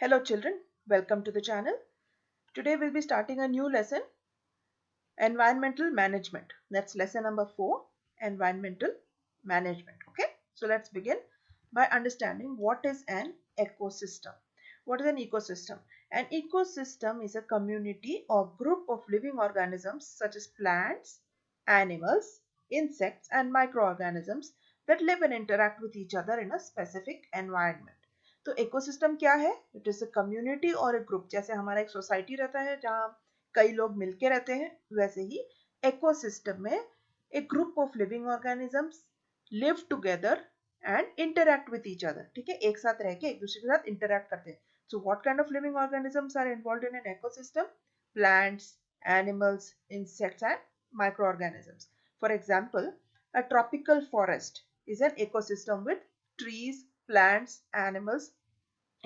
Hello children, welcome to the channel. Today we'll be starting a new lesson, environmental management. That's lesson number 4, environmental management. Okay, so let's begin by understanding what is an ecosystem. What is an ecosystem? An ecosystem is a community or group of living organisms such as plants, animals, insects and microorganisms that live and interact with each other in a specific environment. तो ecosystem क्या है? It is a community और ए group. जैसे हमारा एक society रहता है जहाँ कई लोग मिलके रहते हैं, वैसे ही इकोसिस्टम में एक group of living organisms live together and interact with each other. ठीक है, एक साथ रह के एक दूसरे के साथ इंटरैक्ट करते हैं. So what kind of living organisms are involved in an ecosystem? Plants, animals, insects and microorganisms. For example, a tropical forest is an ecosystem with trees, plants, animals,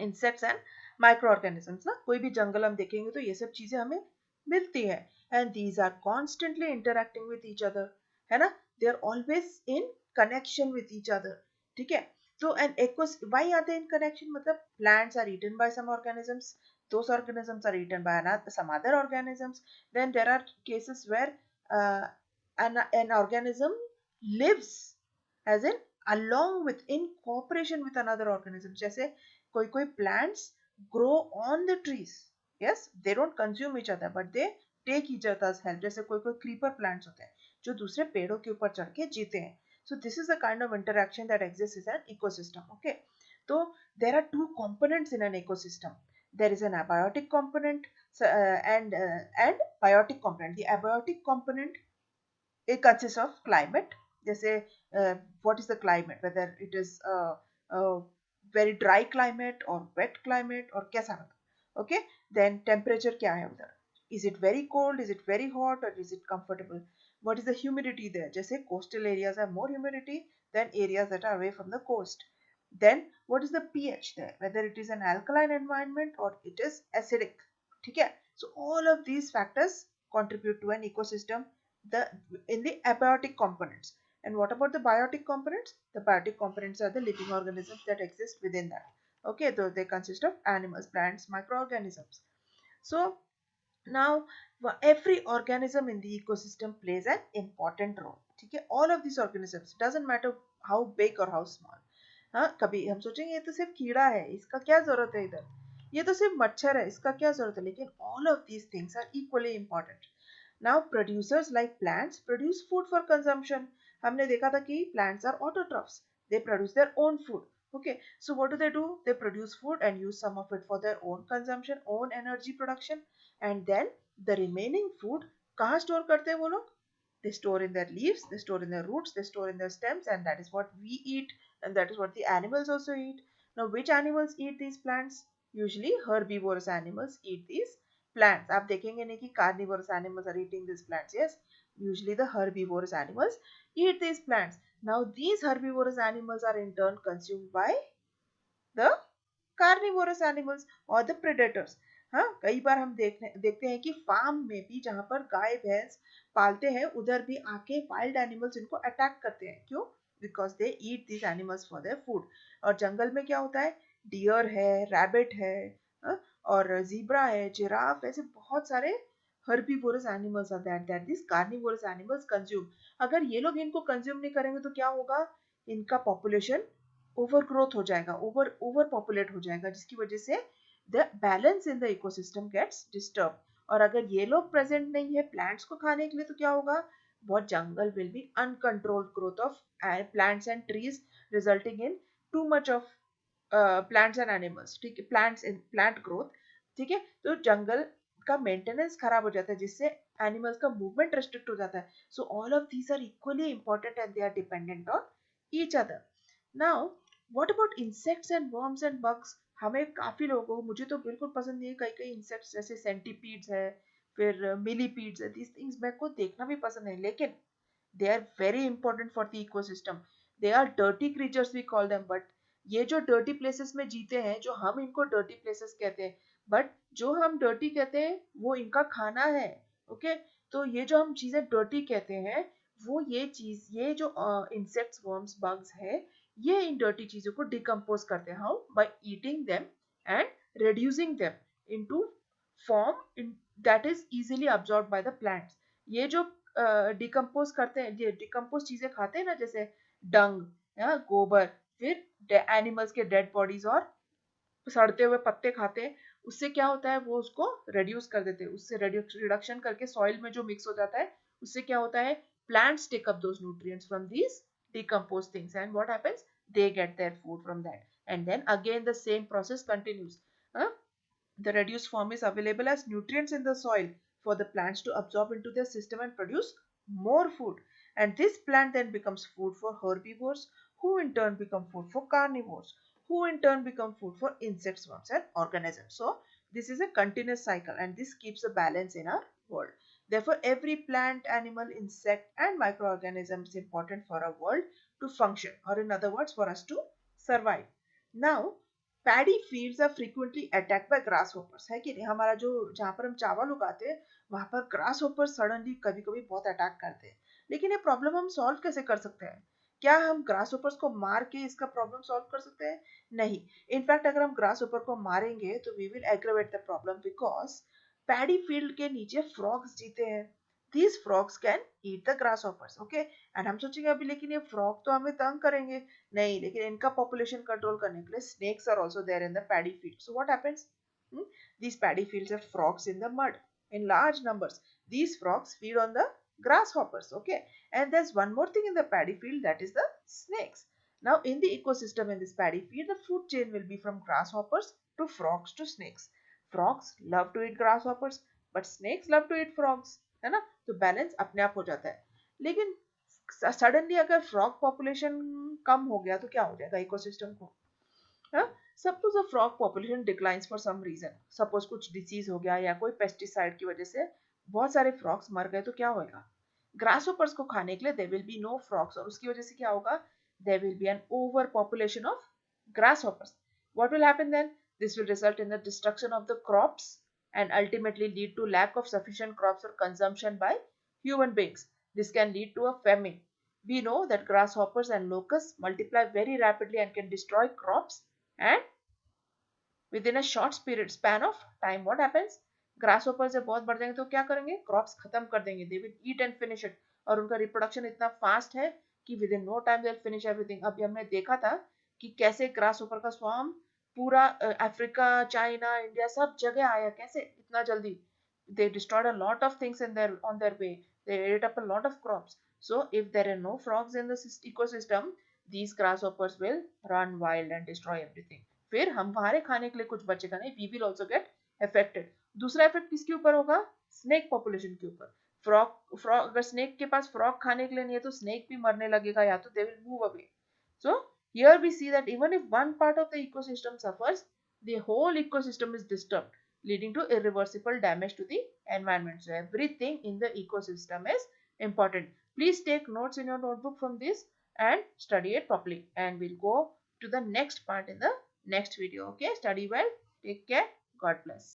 insects and microorganisms. ना कोई भी जंगल हम देखेंगे तो ये सब चीजें हमें मिलती है. And these are constantly interacting with each other, है ना? They are always in connection with each other. ठीक है, तो an why are they in connection? मतलब plants are eaten by some organisms, those organisms are eaten by some other organisms. Then there are cases where uh, an organism lives as in along with, in cooperation with another organism. जैसे कोई plants grow on the trees. Yes, they don't consume each other but they take each other's help. जैसे कोई creeper plants होते हैं जो दूसरे पेड़ों के ऊपर चढ़ के जीते हैं. So this is the kind of interaction that exists in an ecosystem. Okay, so there are two components in an ecosystem. There is an abiotic component and biotic component. The abiotic component, it consists of climate. जैसे what is the climate, whether it is very dry climate or wet climate or कैसा होता. Okay, then temperature क्या है उधर? Is it very cold, is it very hot, or is it comfortable? What is the humidity there? जैसे coastal areas have more humidity than areas that are away from the coast. Then what is the pH there, whether it is an alkaline environment or it is acidic. ठीक है, so all of these factors contribute to an ecosystem the in the abiotic components. And what about the biotic components? The biotic components are the living organisms that exist within that. Okay, so they consist of animals, plants, microorganisms. So now every organism in the ecosystem plays an important role. ठीक है, all of these organisms, doesn't matter how big or how small. हाँ, कभी हम सोचेंगे ये तो सिर्फ कीड़ा है, इसका क्या जरूरत है इधर, ये तो सिर्फ मच्छर है, इसका क्या जरूरत है, लेकिन all of these things are equally important. Now producers like plants produce food for consumption. हमने देखा था कि plants are autotrophs. They produce their own food. Okay, so what do? They produce food and use some of it for their own consumption, own energy production, and then the remaining food कहाँ store करते हैं वो लोग? They store in their leaves, they store in their roots, they store in their stems, and that is what we eat, and that is what the animals also eat. Now, which animals eat these plants? Usually herbivorous animals eat these plants. आप देखेंगे नहीं कि carnivorous animals are eating these plants. Yes, usually the herbivorous animals eat these plants. Now these herbivorous animals are in turn consumed by the carnivorous animals or the predators. हाँ, कई बार हम देखते हैं कि फार्म में भी जहाँ पर गाय भैंस पालते हैं उधर भी आके वाइल्ड एनिमल्स इनको अटैक करते हैं. क्यों? Because they eat this animals for their food. और जंगल में क्या होता है? डियर है, रैबिट है, और जीब्रा है, जिराफ, ऐसे बहुत सारे herbivorous animals are that these carnivorous animals consume. अगर ये लोग इनको कंज्यूम नहीं करेंगे तो क्या होगा? इनका पॉपुलेशन ओवर ग्रोथ हो जाएगा, ओवर पॉपुलेट हो जाएगा, जिसकी वजह से the balance in the ecosystem gets disturb. और अगर ये लोग प्रेजेंट नहीं है प्लांट्स को खाने के लिए तो क्या होगा? बहुत जंगल will be uncontrolled growth of plants and trees resulting in too much of plants and animals. ठीक है, प्लांट्स इन प्लांट ग्रोथ. ठीक है, तो जंगल का मेंटेनेंस खराब हो जाता है जिससे एनिमल्स का मूवमेंट रेस्ट्रिक्ट हो जाता है. So all of these are equally important and they are dependent on each other. Now what about insects and worms and bugs? हमें काफी लोगों को, मुझे तो बिल्कुल पसंद नहीं है कई कई इंसेक्ट्स जैसे सेंटीपीड्स है, फिर मिलीपीड्स है. दीज थिंग्स मेरे को देखना भी पसंद नहीं, लेकिन they are very important for the ecosystem. They are dirty creatures we call them, but ये जो dirty places में जीते हैं, जो हम इनको dirty places कहते हैं, but जो हम dirty कहते हैं वो इनका खाना है. okay? तो ये जो हम चीजें dirty कहते हैं वो ये चीज, ये जो insects, worms, bugs है, ये इन dirty चीजों को decompose करते हैं. How? By eating them and reducing them into form that is easily absorbed by the plants. ये जो डिकम्पोज करते हैं, ये डिकम्पोज चीजें खाते हैं ना, जैसे डंग या गोबर, फिर एनिमल्स के डेड बॉडीज और सड़ते हुए पत्ते खाते हैं, उससे क्या होता है, वो उसको रेड्यूस कर देते हैं, उससे रिडक्शन करके सॉइल में जो मिक्स हो जाता है, उससे क्या होता है, plants take up those nutrients from these decomposed things, and what happens, they get their food from that, and then again the same process continues. Huh? The reduced form is available as nutrients in the soil for the plants to absorb into their system and produce more food. And this plant then becomes food for herbivores, who in turn become food for carnivores, who in turn become food for insects, worms, and organisms. So, this is a continuous cycle, and this keeps a balance in our world. Therefore, every plant, animal, insect, and microorganism is important for our world to function, or in other words, for us to survive. Now, paddy fields are frequently attacked by grasshoppers, है कि नहीं, हमारा जो जहाँ पर हम चावल उगाते हैं वहां पर ग्रास होपर सडनली कभी कभी बहुत अटैक करते हैं। लेकिन ये प्रॉब्लम हम सॉल्व कैसे कर सकते हैं? क्या हम ग्रास होपर्स को मार के इसका प्रॉब्लम सॉल्व कर सकते हैं? नहीं। इनफैक्ट अगर हम ग्रास होपर को मारेंगे तो we will aggravate the problem, because paddy field के नीचे फ्रॉग्स जीते हैं। These frogs can eat the grasshoppers, okay? And हम सोचेंगे अभी लेकिन ये frog तो हमें तंग करेंगे, नहीं, लेकिन इनका population control करने के लिए snakes are also there in the paddy field. So what happens? These paddy fields have frogs in the mud in large numbers. These frogs feed on the grasshoppers, okay? And there's one more thing in the paddy field, that is the snakes. Now in the ecosystem in this paddy field, the food chain will be from grasshoppers to frogs to snakes. Frogs love to eat grasshoppers, but snakes love to eat frogs, है ना? तो balance अपने आप हो जाता है। लेकिन suddenly अगर फ्रॉग पॉपुलेशन कम हो गया तो क्या हो जाएगा इकोसिस्टम को? Suppose a frog population declines for some reason, suppose कुछ डिसीज हो गया या कोई पेस्टिसाइड की वजह से बहुत सारे फ्रॉग्स मर गए, तो क्या होगा? ग्रासहोपर्स को खाने के लिए there will be no frogs, और उसकी वजह से क्या होगा? There will be an over population of grasshoppers. What will happen then? This will result in the destruction of the crops and ultimately lead to lack of sufficient crops for consumption by human beings. This can lead to a famine. We know that grasshoppers and locusts multiply very rapidly and can destroy crops, and within a short span of time, what happens? Grasshoppers जब बहुत बढ़ जाएंगे तो क्या करेंगे? Crops खत्म कर देंगे. They will eat and finish it. और उनका reproduction इतना fast है कि within no time they'll finish everything. अभी हमने देखा था कि कैसे grasshopper का swarm पूरा अफ्रीका, चाइना, इंडिया सब जगह आया, कैसे इतना जल्दी? They destroyed a lot of things on their way. They ate up a lot of crops. So if there are no frogs in the ecosystem, these grasshoppers will run wild and destroy everything. फिर हमारे खाने के लिए कुछ बचेगा नहीं. We will also get affected. दूसरा effect किसके ऊपर होगा? स्नेक पॉपुलेशन के ऊपर. फ्रॉग अगर स्नेक के पास फ्रॉग खाने के लिए नहीं है तो स्नेक भी मरने लगेगा, या तो they will move away. So here we see that even if one part of the ecosystem suffers, the whole ecosystem is disturbed, leading to irreversible damage to the environment. So everything in the ecosystem is important. Please take notes in your notebook from this and study it properly. And we'll go to the next part in the next video. Okay, study well. Take care. God bless.